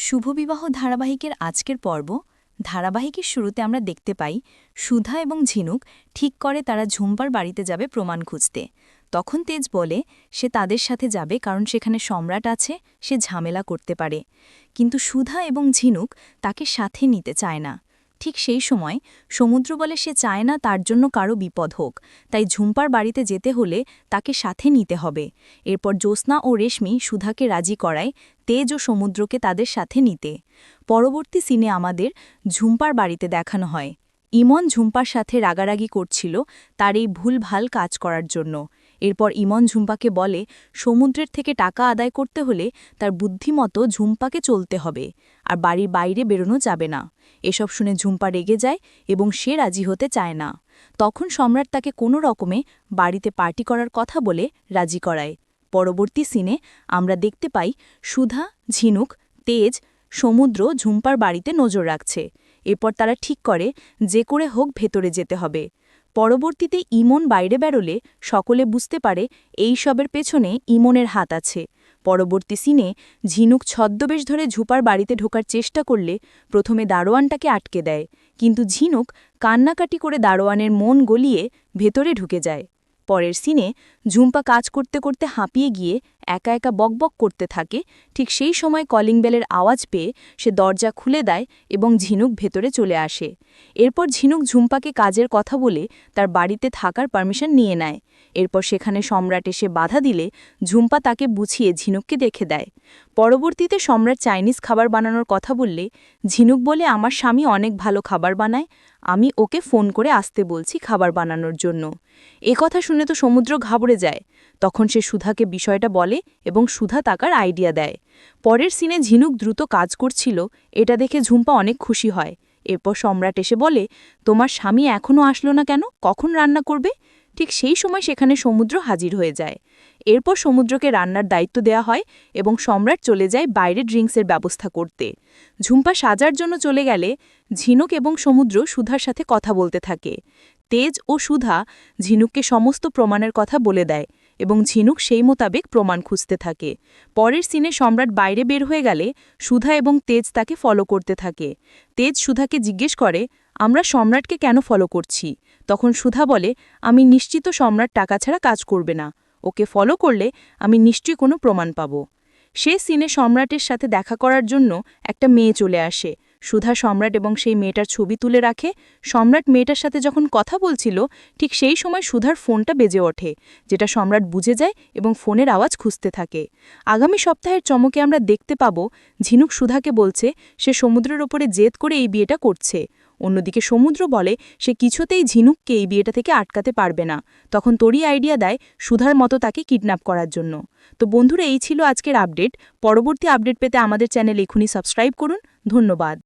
শুভবিবাহ ধারাবাহিকের আজকের পর্ব ধারাবাহিকের শুরুতে আমরা দেখতে পাই সুধা এবং ঝিনুক ঠিক করে তারা ঝুম্পার বাড়িতে যাবে প্রমাণ খুঁজতে। তখন তেজ বলে সে তাদের সাথে যাবে কারণ সেখানে সম্রাট আছে, সে ঝামেলা করতে পারে। কিন্তু সুধা এবং ঝিনুক তাকে সাথে নিতে চায় না। ঠিক সেই সময় সমুদ্র বলে সে চায় না তার জন্য কারো বিপদ হোক, তাই ঝুম্পার বাড়িতে যেতে হলে তাকে সাথে নিতে হবে। এরপর জ্যোৎস্না ও রেশমি সুধাকে রাজি করায় তেজ ও সমুদ্রকে তাদের সাথে নিতে। পরবর্তী সিনে আমাদের ঝুম্পার বাড়িতে দেখানো হয় ইমন ঝুম্পার সাথে রাগারাগি করছিল তার এই ভুলভাল কাজ করার জন্য। এরপর ইমন ঝুম্পাকে বলে সমুদ্রের থেকে টাকা আদায় করতে হলে তার বুদ্ধিমতো ঝুম্পাকে চলতে হবে, আর বাড়ির বাইরে বেরোনো যাবে না। এসব শুনে ঝুম্পা রেগে যায় এবং সে রাজি হতে চায় না। তখন সম্রাট তাকে কোনো রকমে বাড়িতে পার্টি করার কথা বলে রাজি করায়। পরবর্তী সিনে আমরা দেখতে পাই সুধা, ঝিনুক, তেজ, সমুদ্র ঝুম্পার বাড়িতে নজর রাখছে। এরপর তারা ঠিক করে যে করে হোক ভেতরে যেতে হবে। পরবর্তীতে ইমন বাইরে বেরোলে সকলে বুঝতে পারে এই সবের পেছনে ইমনের হাত আছে। পরবর্তী সিনে ঝিনুক ছদ্মবেশ ধরে ঝুপার বাড়িতে ঢোকার চেষ্টা করলে প্রথমে দারোয়ানটাকে আটকে দেয়, কিন্তু ঝিনুক কান্নাকাটি করে দারোয়ানের মন গলিয়ে ভেতরে ঢুকে যায়। পরের সিনে ঝুম্পা কাজ করতে করতে হাঁপিয়ে গিয়ে একা একা বকবক করতে থাকে। ঠিক সেই সময় কলিং বেলের আওয়াজ পেয়ে সে দরজা খুলে দেয় এবং ঝিনুক ভেতরে চলে আসে। এরপর ঝিনুক ঝুম্পাকে কাজের কথা বলে তার বাড়িতে থাকার পারমিশন নিয়ে নেয়। এরপর সেখানে সম্রাট এসে বাধা দিলে ঝুম্পা তাকে বুঝিয়ে ঝিনুককে দেখে দেয়। পরবর্তীতে সম্রাট চাইনিজ খাবার বানানোর কথা বললে ঝিনুক বলে আমার স্বামী অনেক ভালো খাবার বানায়, আমি ওকে ফোন করে আসতে বলছি খাবার বানানোর জন্য। কথা শুনে তো সমুদ্র ঘাবড়ে যায়। তখন সে সুধাকে বিষয়টা বলে এবং সুধা তাকার আইডিয়া দেয়। পরের সিনে ঝিনুক দ্রুত কাজ করছিল, এটা দেখে ঝুম্পা অনেক খুশি হয়। এরপর সম্রাট এসে বলে তোমার স্বামী এখনও আসলো না কেন, কখন রান্না করবে? ঠিক সেই সময় সেখানে সমুদ্র হাজির হয়ে যায়। এরপর সমুদ্রকে রান্নার দায়িত্ব দেয়া হয় এবং সম্রাট চলে যায় বাইরে ড্রিঙ্কসের ব্যবস্থা করতে। ঝুম্পা সাজার জন্য চলে গেলে ঝিনুক এবং সমুদ্র সুধার সাথে কথা বলতে থাকে। তেজ ও সুধা ঝিনুককে সমস্ত প্রমাণের কথা বলে দেয় এবং ঝিনুক সেই মোতাবেক প্রমাণ খুঁজতে থাকে। পরের সিনে সম্রাট বাইরে বের হয়ে গেলে সুধা এবং তেজ তাকে ফলো করতে থাকে। তেজ সুধাকে জিজ্ঞেস করে আমরা সম্রাটকে কেন ফলো করছি? তখন সুধা বলে আমি নিশ্চিত সম্রাট টাকা ছাড়া কাজ করবে না, ওকে ফলো করলে আমি নিশ্চয়ই কোনো প্রমাণ পাব। সে সিনে সম্রাটের সাথে দেখা করার জন্য একটা মেয়ে চলে আসে। সুধা সম্রাট এবং সেই মেয়েটার ছবি তুলে রাখে। সম্রাট মেয়েটার সাথে যখন কথা বলছিল ঠিক সেই সময় সুধার ফোনটা বেজে ওঠে, যেটা সম্রাট বুঝে যায় এবং ফোনের আওয়াজ খুঁজতে থাকে। আগামী সপ্তাহের চমকে আমরা দেখতে পাব ঝিনুক সুধাকে বলছে সে সমুদ্রের ওপরে জেদ করে এই বিয়েটা করছে। অন্যদিকে সমুদ্র বলে সে কিছুতেই ঝিনুককে এই বিয়েটা থেকে আটকাতে পারবে না। তখন তোরই আইডিয়া দেয় সুধার মতো তাকে কিডন্যাপ করার জন্য। তো বন্ধুরা, এই ছিল আজকের আপডেট। পরবর্তী আপডেট পেতে আমাদের চ্যানেল এখনই সাবস্ক্রাইব করুন। ধন্যবাদ।